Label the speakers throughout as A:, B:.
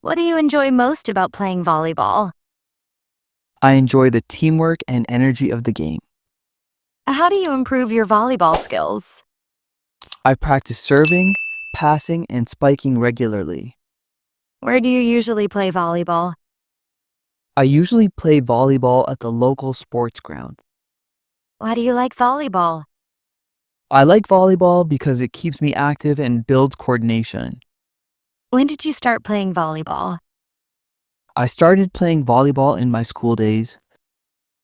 A: What do you enjoy most about playing volleyball?
B: I enjoy the teamwork and energy of the game.
A: How do you improve your volleyball skills?
B: I practice serving, passing, and spiking regularly.
A: Where do you usually play volleyball?
B: I usually play volleyball at the local sports ground.
A: Why do you like volleyball?
B: I like volleyball because it keeps me active and builds coordination.
A: When did you start playing volleyball?
B: I started playing volleyball in my school days.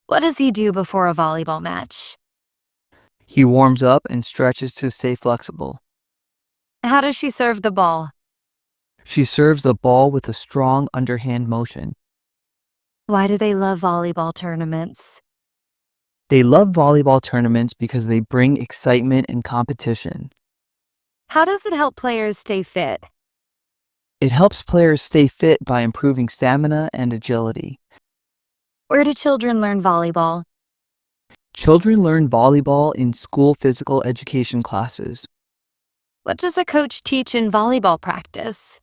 A: What does he do before a volleyball match?
B: He warms up and stretches to stay flexible.
A: How does she serve the ball?
B: She serves the ball with a strong underhand motion.
A: Why do they love volleyball tournaments?
B: They love volleyball tournaments because they bring excitement and competition.
A: How does it help players stay fit?
B: It helps players stay fit by improving stamina and agility.
A: Where do children learn volleyball?
B: Children learn volleyball in school physical education classes.
A: What does a coach teach in volleyball practice?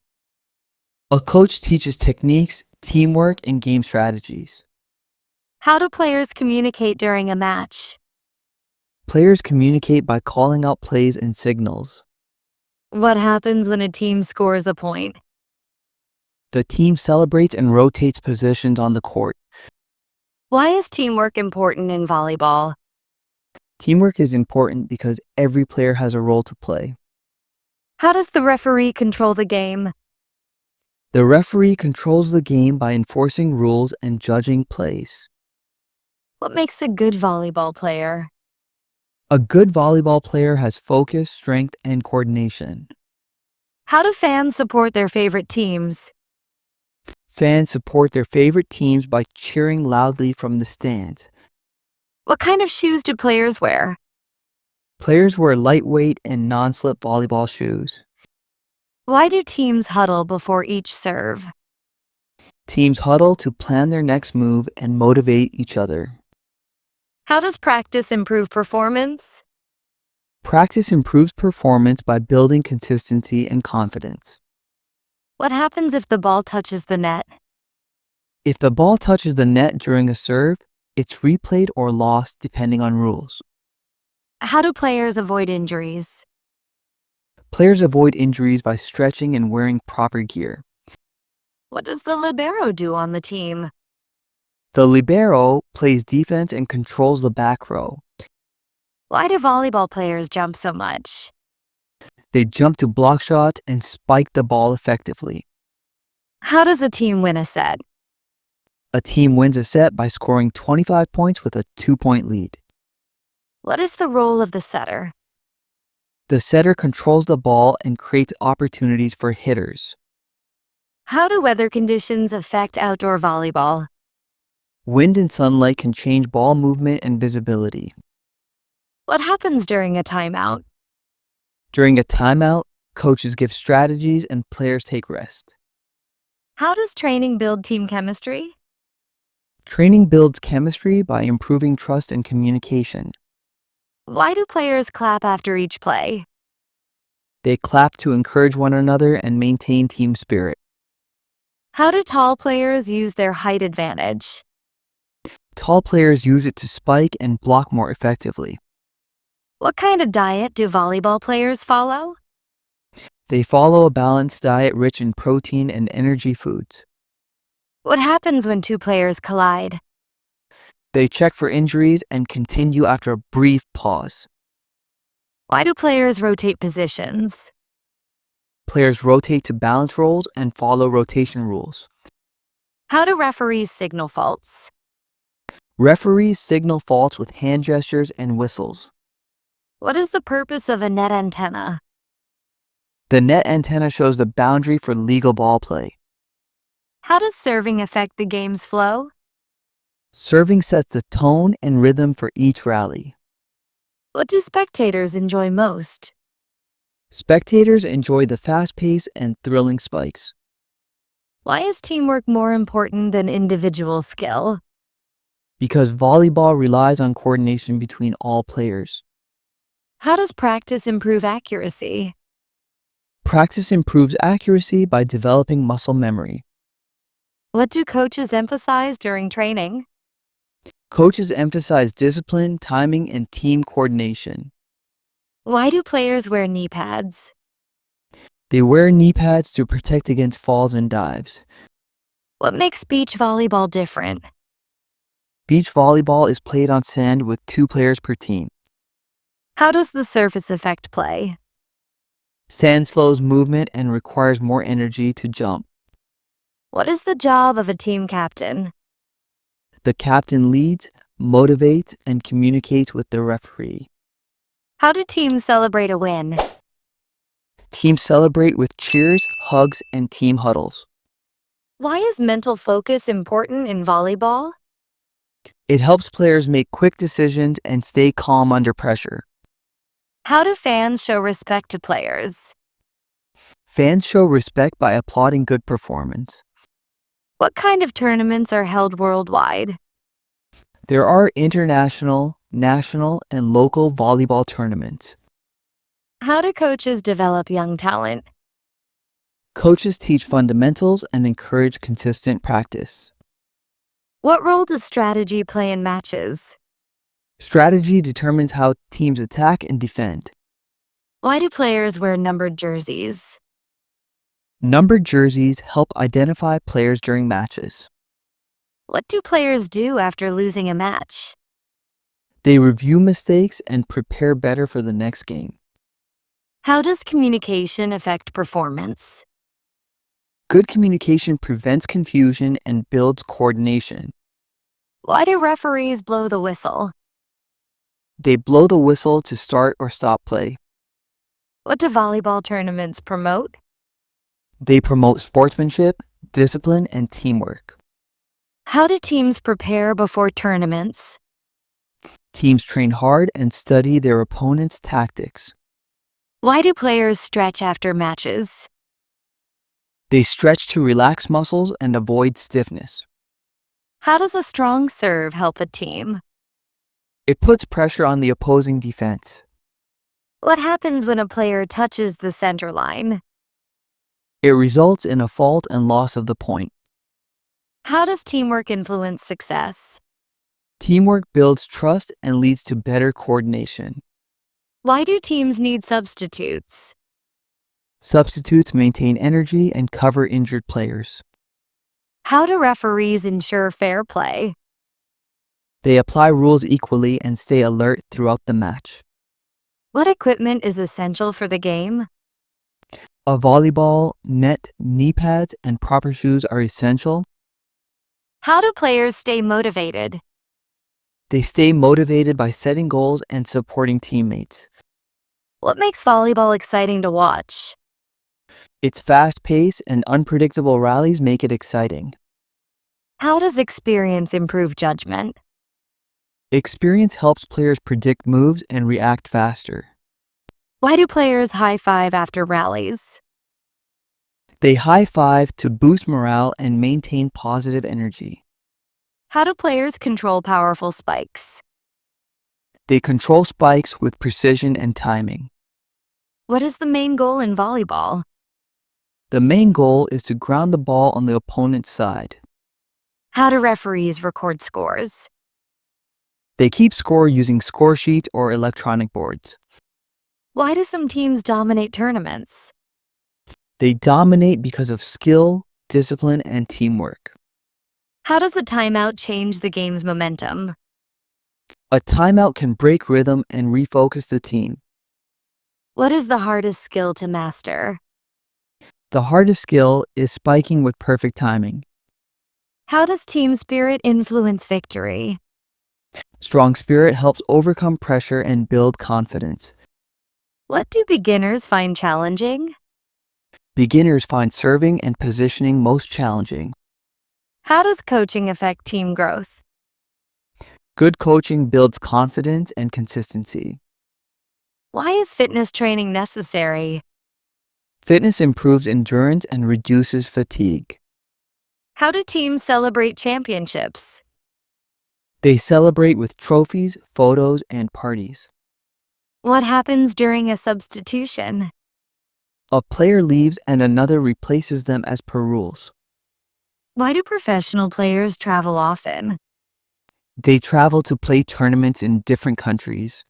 B: A coach teaches techniques, teamwork, and game strategies.
A: How do players communicate during a match?
B: Players communicate by calling out plays and signals.
A: What happens when a team scores a point?
B: The team celebrates and rotates positions on the court.
A: Why is teamwork important in volleyball?
B: Teamwork is important because every player has a role to play.
A: How does the referee control the game?
B: The referee controls the game by enforcing rules and judging plays.
A: What makes a good volleyball player?
B: A good volleyball player has focus, strength, and coordination.
A: How do fans support their favorite teams?
B: Fans support their favorite teams by cheering loudly from the stands.
A: What kind of shoes do players wear?
B: Players wear lightweight and non-slip volleyball shoes.
A: Why do teams huddle before each serve?
B: Teams huddle to plan their next move and motivate each other.
A: How does practice improve performance?
B: Practice improves performance by building consistency and confidence.
A: What happens if the ball touches the net?
B: If the ball touches the net during a serve, it's replayed or lost depending on rules.
A: How do players avoid injuries?
B: Players avoid injuries by stretching and wearing proper gear.
A: What does the libero do on the team?
B: The libero plays defense and controls the back row.
A: Why do volleyball players jump so much?
B: They jump to block shots and spike the ball effectively.
A: How does a team win a set?
B: A team wins a set by scoring 25 points with a 2-point lead.
A: What is the role of the setter?
B: The setter controls the ball and creates opportunities for hitters.
A: How do weather conditions affect outdoor volleyball?
B: Wind and sunlight can change ball movement and visibility.
A: What happens during a timeout?
B: During a timeout, coaches give strategies and players take rest.
A: How does training build team chemistry?
B: Training builds chemistry by improving trust and communication.
A: Why do players clap after each play?
B: They clap to encourage one another and maintain team spirit.
A: How do tall players use their height advantage?
B: Tall players use it to spike and block more effectively.
A: What kind of diet do volleyball players follow?
B: They follow a balanced diet rich in protein and energy foods.
A: What happens when two players collide?
B: They check for injuries and continue after a brief pause.
A: Why do players rotate positions?
B: Players rotate to balance roles and follow rotation rules.
A: How do referees signal faults?
B: Referees signal faults with hand gestures and whistles.
A: What is the purpose of a net antenna?
B: The net antenna shows the boundary for legal ball play.
A: How does serving affect the game's flow?
B: Serving sets the tone and rhythm for each rally.
A: What do spectators enjoy most?
B: Spectators enjoy the fast pace and thrilling spikes.
A: Why is teamwork more important than individual skill?
B: Because volleyball relies on coordination between all players.
A: How does practice improve accuracy?
B: Practice improves accuracy by developing muscle memory.
A: What do coaches emphasize during training?
B: Coaches emphasize discipline, timing, and team coordination.
A: Why do players wear knee pads?
B: They wear knee pads to protect against falls and dives.
A: What makes beach volleyball different?
B: Beach volleyball is played on sand with 2 players per team.
A: How does the surface affect play?
B: Sand slows movement and requires more energy to jump.
A: What is the job of a team captain?
B: The captain leads, motivates, and communicates with the referee.
A: How do teams celebrate a win?
B: Teams celebrate with cheers, hugs, and team huddles.
A: Why is mental focus important in volleyball?
B: It helps players make quick decisions and stay calm under pressure.
A: How do fans show respect to players?
B: Fans show respect by applauding good performance.
A: What kind of tournaments are held worldwide?
B: There are international, national, and local volleyball tournaments.
A: How do coaches develop young talent?
B: Coaches teach fundamentals and encourage consistent practice.
A: What role does strategy play in matches?
B: Strategy determines how teams attack and defend.
A: Why do players wear numbered jerseys?
B: Numbered jerseys help identify players during matches.
A: What do players do after losing a match?
B: They review mistakes and prepare better for the next game.
A: How does communication affect performance?
B: Good communication prevents confusion and builds coordination.
A: Why do referees blow the whistle?
B: They blow the whistle to start or stop play.
A: What do volleyball tournaments promote?
B: They promote sportsmanship, discipline, and teamwork.
A: How do teams prepare before tournaments?
B: Teams train hard and study their opponent's tactics.
A: Why do players stretch after matches?
B: They stretch to relax muscles and avoid stiffness.
A: How does a strong serve help a team?
B: It puts pressure on the opposing defense.
A: What happens when a player touches the center line?
B: It results in a fault and loss of the point.
A: How does teamwork influence success?
B: Teamwork builds trust and leads to better coordination.
A: Why do teams need substitutes?
B: Substitutes maintain energy and cover injured players.
A: How do referees ensure fair play?
B: They apply rules equally and stay alert throughout the match.
A: What equipment is essential for the game?
B: A volleyball, net, knee pads, and proper shoes are essential.
A: How do players stay motivated?
B: They stay motivated by setting goals and supporting teammates.
A: What makes volleyball exciting to watch?
B: Its fast pace and unpredictable rallies make it exciting.
A: How does experience improve judgment?
B: Experience helps players predict moves and react faster.
A: Why do players high-five after rallies?
B: They high-five to boost morale and maintain positive energy.
A: How do players control powerful spikes?
B: They control spikes with precision and timing.
A: What is the main goal in volleyball?
B: The main goal is to ground the ball on the opponent's side.
A: How do referees record scores?
B: They keep score using score sheets or electronic boards.
A: Why do some teams dominate tournaments?
B: They dominate because of skill, discipline, and teamwork.
A: How does a timeout change the game's momentum?
B: A timeout can break rhythm and refocus the team.
A: What is the hardest skill to master?
B: The hardest skill is spiking with perfect timing.
A: How does team spirit influence victory?
B: Strong spirit helps overcome pressure and build confidence.
A: What do beginners find challenging?
B: Beginners find serving and positioning most challenging.
A: How does coaching affect team growth?
B: Good coaching builds confidence and consistency.
A: Why is fitness training necessary?
B: Fitness improves endurance and reduces fatigue.
A: How do teams celebrate championships?
B: They celebrate with trophies, photos, and parties.
A: What happens during a substitution?
B: A player leaves and another replaces them as per rules.
A: Why do professional players travel often?
B: They travel to play tournaments in different countries.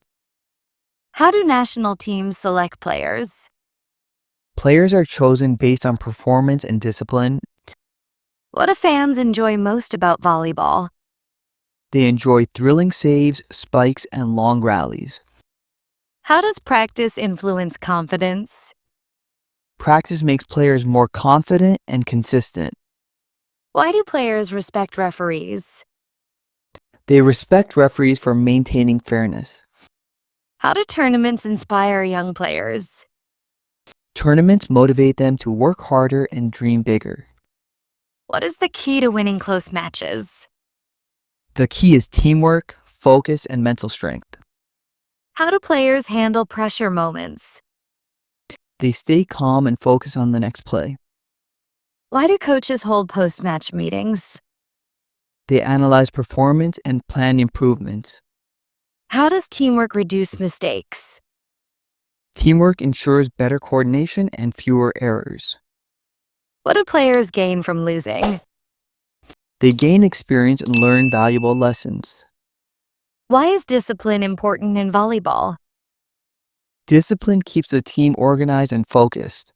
A: How do national teams select players?
B: Players are chosen based on performance and discipline.
A: What do fans enjoy most about volleyball?
B: They enjoy thrilling saves, spikes, and long rallies.
A: How does practice influence confidence?
B: Practice makes players more confident and consistent.
A: Why do players respect referees?
B: They respect referees for maintaining fairness.
A: How do tournaments inspire young players?
B: Tournaments motivate them to work harder and dream bigger.
A: What is the key to winning close matches?
B: The key is teamwork, focus, and mental strength.
A: How do players handle pressure moments?
B: They stay calm and focus on the next play.
A: Why do coaches hold post-match meetings?
B: They analyze performance and plan improvements.
A: How does teamwork reduce mistakes?
B: Teamwork ensures better coordination and fewer errors.
A: What do players gain from losing?
B: They gain experience and learn valuable lessons.
A: Why is discipline important in volleyball?
B: Discipline keeps the team organized and focused.